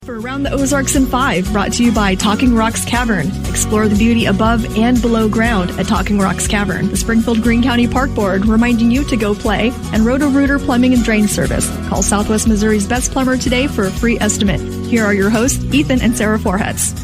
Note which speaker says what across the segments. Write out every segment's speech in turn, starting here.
Speaker 1: For Around the Ozarks in 5, brought to you by Talking Rocks Cavern. Explore the beauty above and below ground at Talking Rocks Cavern. The Springfield Greene County Park Board reminding you to go play, and Roto-Rooter Plumbing and Drain Service. Call Southwest Missouri's best plumber today for a free estimate. Here are your hosts, Ethan and Sarah Foreheads.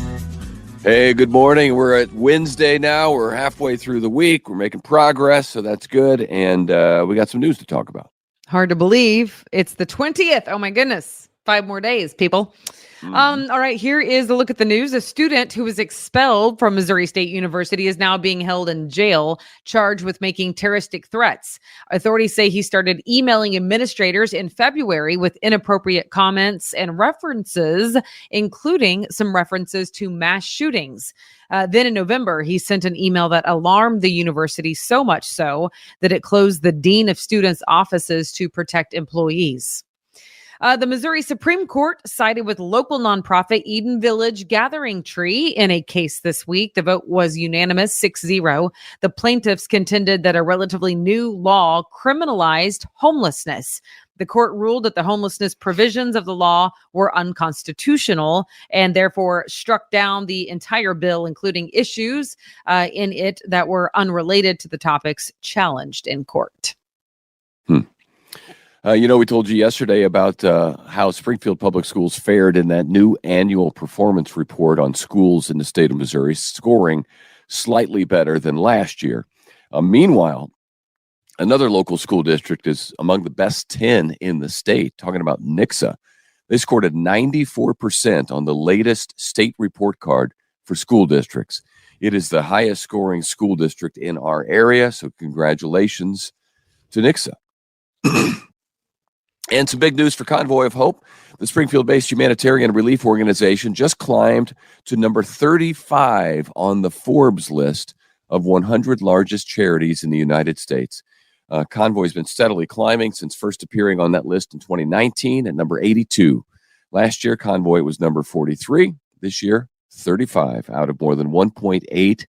Speaker 2: Hey, good morning. We're at Wednesday now. We're halfway through the week. We're making progress, so that's good. And we got some news to talk about.
Speaker 3: Hard to believe. It's the 20th. Oh, my goodness. 5 more days, people. All right, here is a look at the news. A student who was expelled from Missouri State University is now being held in jail, charged with making terroristic threats. Authorities say he started emailing administrators in February with inappropriate comments and references, including some references to mass shootings. Then in November, he sent an email that alarmed the university so much so that it closed the dean of students' offices to protect employees. The Missouri Supreme Court sided with local nonprofit Eden Village Gathering Tree in a case this week. The vote was unanimous, 6-0. The plaintiffs contended that a relatively new law criminalized homelessness. The court ruled that the homelessness provisions of the law were unconstitutional and therefore struck down the entire bill, including issues in it that were unrelated to the topics challenged in court.
Speaker 2: We told you yesterday about how Springfield Public Schools fared in that new annual performance report on schools in the state of Missouri, scoring slightly better than last year. Meanwhile, another local school district is among the best 10 in the state, talking about Nixa. They scored at 94% on the latest state report card for school districts. It is the highest scoring school district in our area, so congratulations to Nixa. And some big news for Convoy of Hope. The Springfield-based humanitarian relief organization just climbed to number 35 on the Forbes list of 100 largest charities in the United States. Convoy's been steadily climbing since first appearing on that list in 2019 at number 82. Last year, Convoy was number 43. This year, 35 out of more than 1.8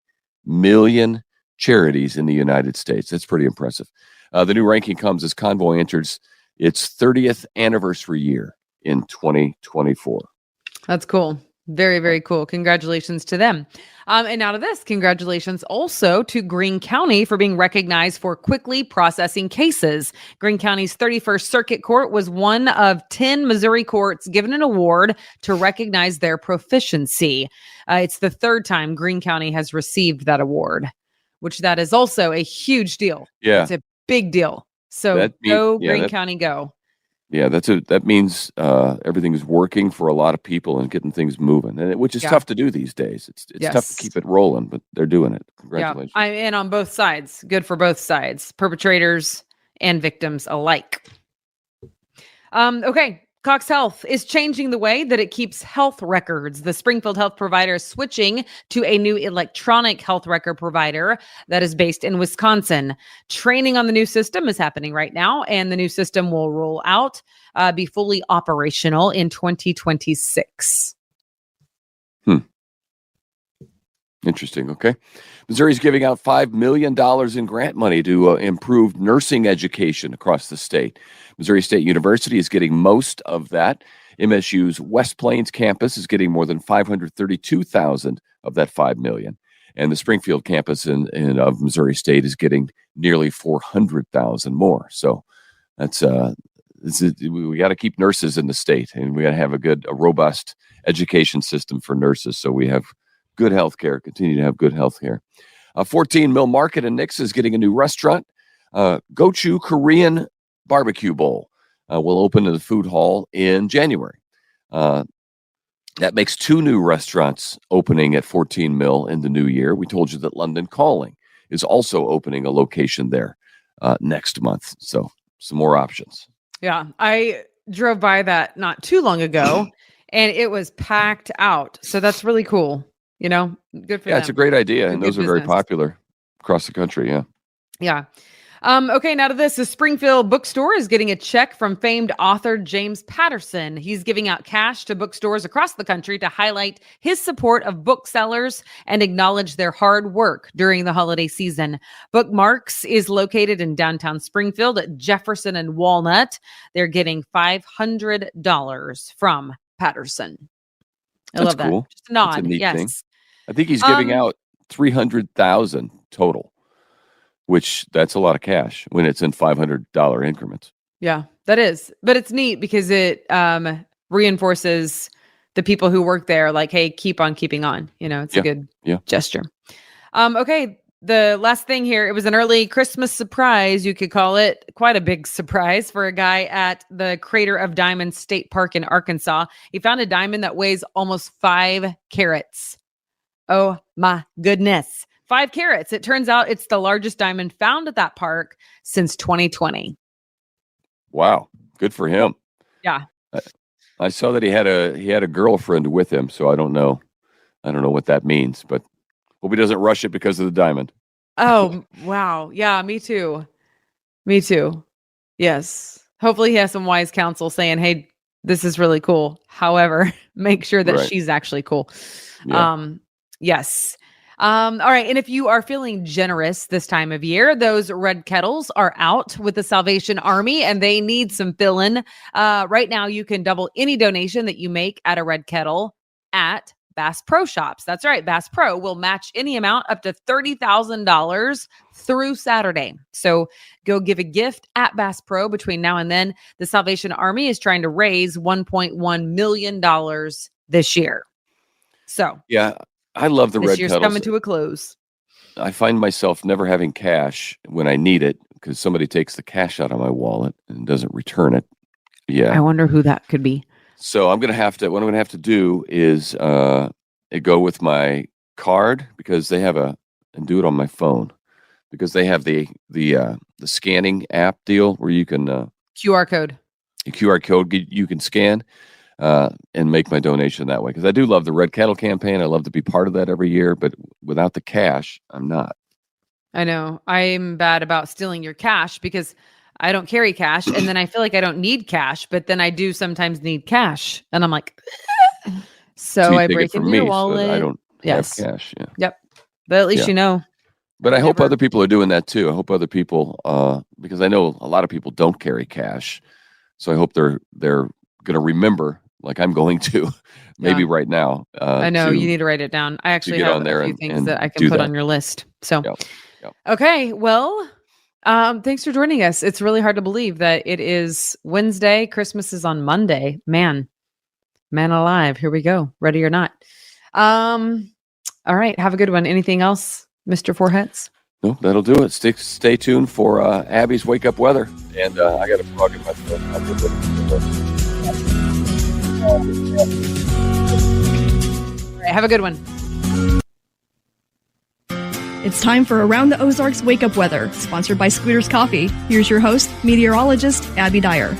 Speaker 2: million charities in the United States. That's pretty impressive. The new ranking comes as Convoy enters its 30th anniversary year in 2024.
Speaker 3: That's cool. Very, very cool. Congratulations to them. And now to this, congratulations also to Greene County for being recognized for quickly processing cases. Greene County's 31st Circuit Court was one of 10 Missouri courts given an award to recognize their proficiency. It's the third time Greene County has received that award, which that is also a huge deal.
Speaker 2: Yeah.
Speaker 3: It's a big deal. So Greene County, go.
Speaker 2: Yeah, that means everything is working for a lot of people and getting things moving, which is tough to do these days. It's tough to keep it rolling, but they're doing it. Congratulations.
Speaker 3: Yeah, and on both sides. Good for both sides, perpetrators and victims alike. Okay. Cox Health is changing the way that it keeps health records. The Springfield Health provider is switching to a new electronic health record provider that is based in Wisconsin. Training on the new system is happening right now, and the new system will roll out, be fully operational in 2026.
Speaker 2: Interesting. Okay. Missouri's giving out $5 million in grant money to improve nursing education across the state. Missouri State University is getting most of that. MSU's West Plains campus is getting more than $532,000 of that $5 million. And the Springfield campus of Missouri State is getting nearly $400,000 more. So that's we got to keep nurses in the state, and we got to have a robust education system for nurses. So we have good health care, continue to have good health care. 14 Mill Market in Nixa is getting a new restaurant. Gochu Korean Barbecue Bowl will open in the food hall in January. That makes 2 new restaurants opening at 14 Mill in the new year. We told you that London Calling is also opening a location there next month. So some more options.
Speaker 3: Yeah, I drove by that not too long ago, and it was packed out. So that's really cool. Good for them.
Speaker 2: Yeah, it's a great idea. And those are very popular across the country. Yeah.
Speaker 3: Yeah. Okay, now to this. The Springfield bookstore is getting a check from famed author James Patterson. He's giving out cash to bookstores across the country to highlight his support of booksellers and acknowledge their hard work during the holiday season. Bookmarks is located in downtown Springfield at Jefferson and Walnut. They're getting $500 from Patterson. I
Speaker 2: That's
Speaker 3: love that.
Speaker 2: cool.
Speaker 3: Just a
Speaker 2: That's a
Speaker 3: nod.
Speaker 2: neat thing.
Speaker 3: Yes.
Speaker 2: I think he's giving out 300,000 total, which that's a lot of cash when it's in $500 increments.
Speaker 3: Yeah, that is. But it's neat because it reinforces the people who work there, like, hey, keep on keeping on. It's a good gesture. Okay. The last thing here, it was an early Christmas surprise, you could call it. Quite a big surprise for a guy at the Crater of Diamonds State Park in Arkansas. He found a diamond that weighs almost 5 carats. Oh my goodness. 5 carats. It turns out it's the largest diamond found at that park since 2020.
Speaker 2: Wow. Good for him.
Speaker 3: Yeah.
Speaker 2: I saw that he had a girlfriend with him, so I don't know what that means, but hope he doesn't rush it because of the diamond.
Speaker 3: Oh, wow. Yeah, me too. Me too. Yes. Hopefully he has some wise counsel saying, hey, this is really cool. However, make sure that she's actually cool.
Speaker 2: Yeah.
Speaker 3: Yes. All right. And if you are feeling generous this time of year, those red kettles are out with the Salvation Army and they need some filling. Right now, you can double any donation that you make at a red kettle at Bass Pro Shops. That's right. Bass Pro will match any amount up to $30,000 through Saturday. So go give a gift at Bass Pro between now and then. The Salvation Army is trying to raise $1.1 million this year. So
Speaker 2: yeah, I love the red
Speaker 3: this year's
Speaker 2: kettles.
Speaker 3: coming to a close.
Speaker 2: I find myself never having cash when I need it because somebody takes the cash out of my wallet and doesn't return it. Yeah.
Speaker 3: I wonder who that could be.
Speaker 2: So what I'm going to have to do is go with my card because they have and do it on my phone because they have the scanning app deal where you can
Speaker 3: QR code.
Speaker 2: A QR code you can scan and make my donation that way because I do love the Red Kettle campaign. I love to be part of that every year, but without the cash, I'm not.
Speaker 3: I know. I'm bad about stealing your cash because I don't carry cash, and then I feel like I don't need cash, but then I do sometimes need cash, and I'm like, so I break into your wallet.
Speaker 2: So I don't have cash. Yeah.
Speaker 3: Yep. But at least you know.
Speaker 2: But I hope other people are doing that too. I hope other people, because I know a lot of people don't carry cash, so I hope they're going to remember, like I'm going to, maybe right now.
Speaker 3: I know you need to write it down. I actually have a few things that I can put on your list. So, okay, well. Thanks for joining us. It's really hard to believe that it is Wednesday. Christmas is on Monday. Man alive. Here we go. Ready or not. All right. Have a good one. Anything else, Mr. Foreheads?
Speaker 2: No, that'll do it. Stay tuned for Abby's Wake Up Weather. And I got a frog in my throat.
Speaker 3: All right. Have a good one.
Speaker 1: It's time for Around the Ozarks Wake Up Weather, sponsored by Scooters Coffee. Here's your host, meteorologist Abby Dyer.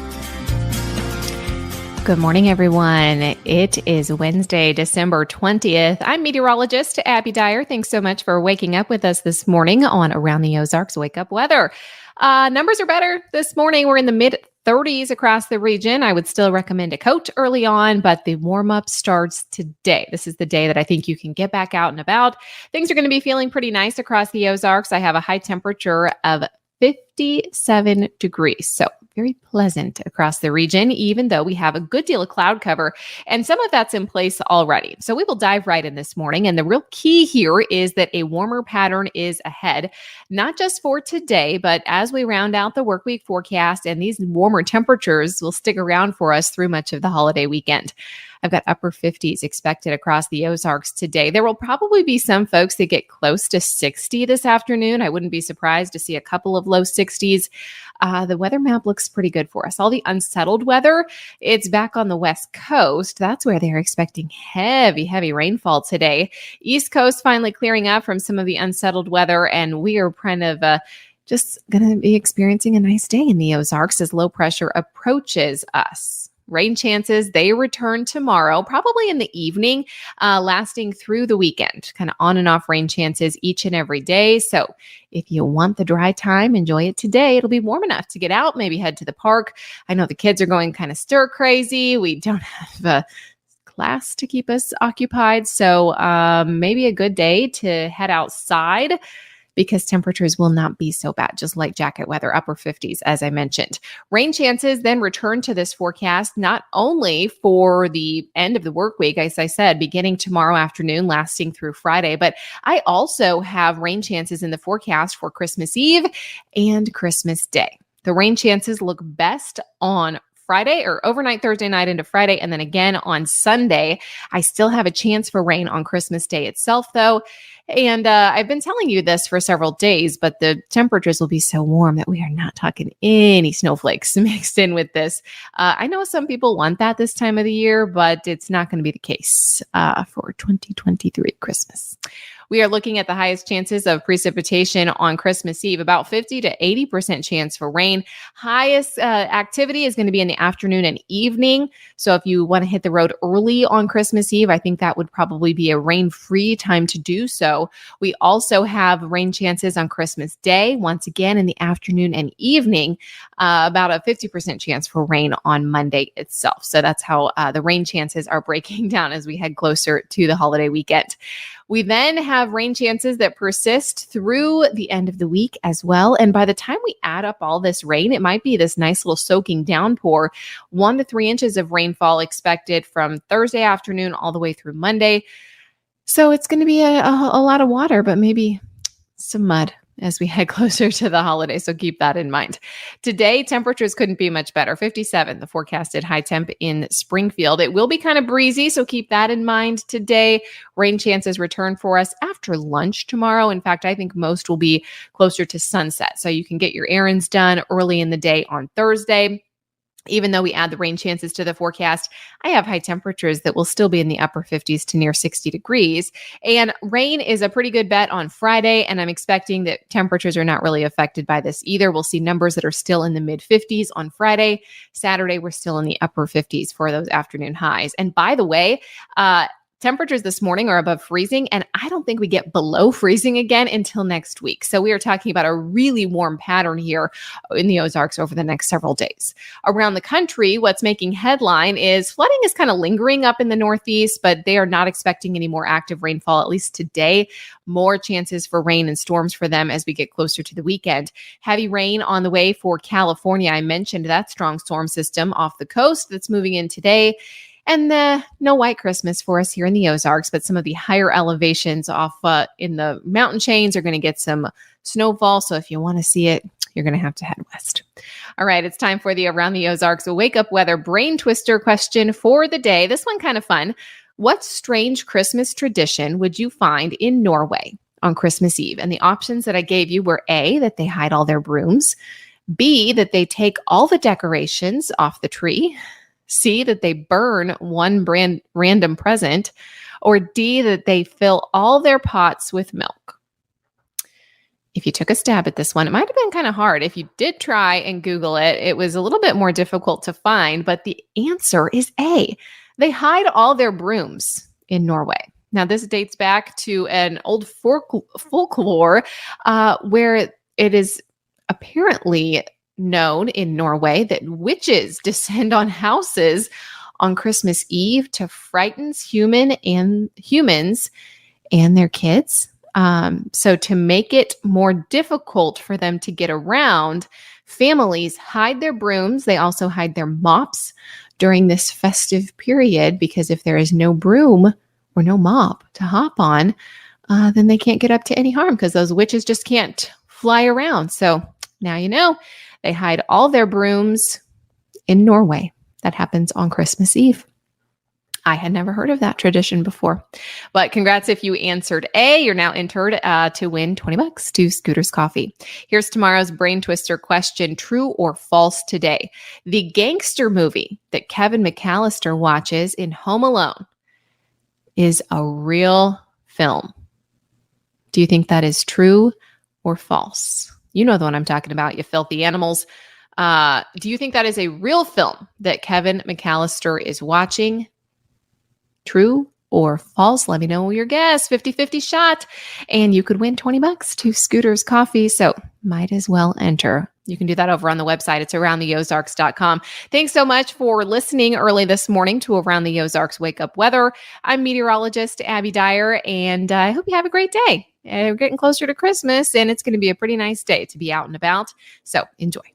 Speaker 4: Good morning, everyone. It is Wednesday, December 20th. I'm meteorologist Abby Dyer. Thanks so much for waking up with us this morning on Around the Ozarks Wake Up Weather. Numbers are better this morning. We're in the mid-30s across the region. I would still recommend a coat early on, but the warm-up starts today. This is the day that I think you can get back out and about. Things are going to be feeling pretty nice across the Ozarks. I have a high temperature of 57 degrees. So very pleasant across the region, even though we have a good deal of cloud cover, and some of that's in place already. So we will dive right in this morning. And the real key here is that a warmer pattern is ahead, not just for today, but as we round out the work week forecast, and these warmer temperatures will stick around for us through much of the holiday weekend. I've got upper 50s expected across the Ozarks today. There will probably be some folks that get close to 60 this afternoon. I wouldn't be surprised to see a couple of low 60s. The weather map looks pretty good for us. All the unsettled weather, it's back on the West Coast. That's where they're expecting heavy rainfall today. East Coast finally clearing up from some of the unsettled weather, and we are kind of just going to be experiencing a nice day in the Ozarks as low pressure approaches us. Rain chances, they return tomorrow, probably in the evening, lasting through the weekend. Kind of on and off rain chances each and every day. So if you want the dry time, enjoy it today. It'll be warm enough to get out, maybe head to the park. I know the kids are going kind of stir crazy. We don't have a class to keep us occupied. So maybe a good day to head outside. because temperatures will not be so bad, just light jacket weather, upper 50s, as I mentioned. Rain chances then return to this forecast, not only for the end of the work week, as I said, beginning tomorrow afternoon, lasting through Friday, but I also have rain chances in the forecast for Christmas Eve and Christmas Day. The rain chances look best on Friday or overnight Thursday night into Friday, and then again on Sunday. I still have a chance for rain on Christmas Day itself, though. And I've been telling you this for several days, but the temperatures will be so warm that we are not talking any snowflakes mixed in with this. I know some people want that this time of the year, but it's not going to be the case for 2023 Christmas. We are looking at the highest chances of precipitation on Christmas Eve, about 50 to 80% chance for rain. Highest activity is going to be in the afternoon and evening. So if you want to hit the road early on Christmas Eve, I think that would probably be a rain-free time to do so. We also have rain chances on Christmas Day, once again in the afternoon and evening, about a 50% chance for rain on Monday itself. So that's how the rain chances are breaking down as we head closer to the holiday weekend. We then have rain chances that persist through the end of the week as well. And by the time we add up all this rain, it might be this nice little soaking downpour. 1 to 3 inches of rainfall expected from Thursday afternoon all the way through Monday. So it's going to be a lot of water, but maybe some mud as we head closer to the holiday. So keep that in mind. Today, temperatures couldn't be much better. 57, the forecasted high temp in Springfield. It will be kind of breezy, so keep that in mind today. Rain chances return for us after lunch tomorrow. In fact, I think most will be closer to sunset. So you can get your errands done early in the day on Thursday. Even though we add the rain chances to the forecast, I have high temperatures that will still be in the upper 50s to near 60 degrees. And rain is a pretty good bet on Friday, and I'm expecting that temperatures are not really affected by this either. We'll see numbers that are still in the mid 50s on Friday. Saturday, we're still in the upper 50s for those afternoon highs. And by the way, temperatures this morning are above freezing, and I don't think we get below freezing again until next week. So we are talking about a really warm pattern here in the Ozarks over the next several days. Around the country, what's making headline is flooding is kind of lingering up in the Northeast, but they are not expecting any more active rainfall, at least today. More chances for rain and storms for them as we get closer to the weekend. Heavy rain on the way for California. I mentioned that strong storm system off the coast that's moving in today. And no white Christmas for us here in the Ozarks, but some of the higher elevations off in the mountain chains are going to get some snowfall. So if you want to see it, you're going to have to head west. All right, it's time for the Around the Ozarks Wake Up Weather Brain Twister question for the day. This one kind of fun. What strange Christmas tradition would you find in Norway on Christmas Eve? And the options that I gave you were A, that they hide all their brooms, B, that they take all the decorations off the tree, C, that they burn one random present, or D, that they fill all their pots with milk. If you took a stab at this one, it might have been kind of hard. If you did try and Google it, it was a little bit more difficult to find, but the answer is A. They hide all their brooms in Norway. Now, this dates back to an old folklore where it is apparently known in Norway that witches descend on houses on Christmas Eve to frighten humans and their kids. So to make it more difficult for them to get around, families hide their brooms. They also hide their mops during this festive period, because if there is no broom or no mop to hop on, then they can't get up to any harm because those witches just can't fly around. So now you know. They hide all their brooms in Norway. That happens on Christmas Eve. I had never heard of that tradition before. But congrats if you answered A. You're now entered to win $20 to Scooter's Coffee. Here's tomorrow's Brain Twister question, true or false today. The gangster movie that Kevin McAllister watches in Home Alone is a real film. Do you think that is true or false? You know the one I'm talking about, you filthy animals. Do you think that is a real film that Kevin McAllister is watching? True or false? Let me know your guess. 50-50 shot. And you could win $20 to Scooter's Coffee. So might as well enter. You can do that over on the website. It's aroundtheozarks.com. Thanks so much for listening early this morning to Around the Ozarks Wake Up Weather. I'm meteorologist Abby Dyer, and I hope you have a great day. We're getting closer to Christmas, and it's going to be a pretty nice day to be out and about. So enjoy.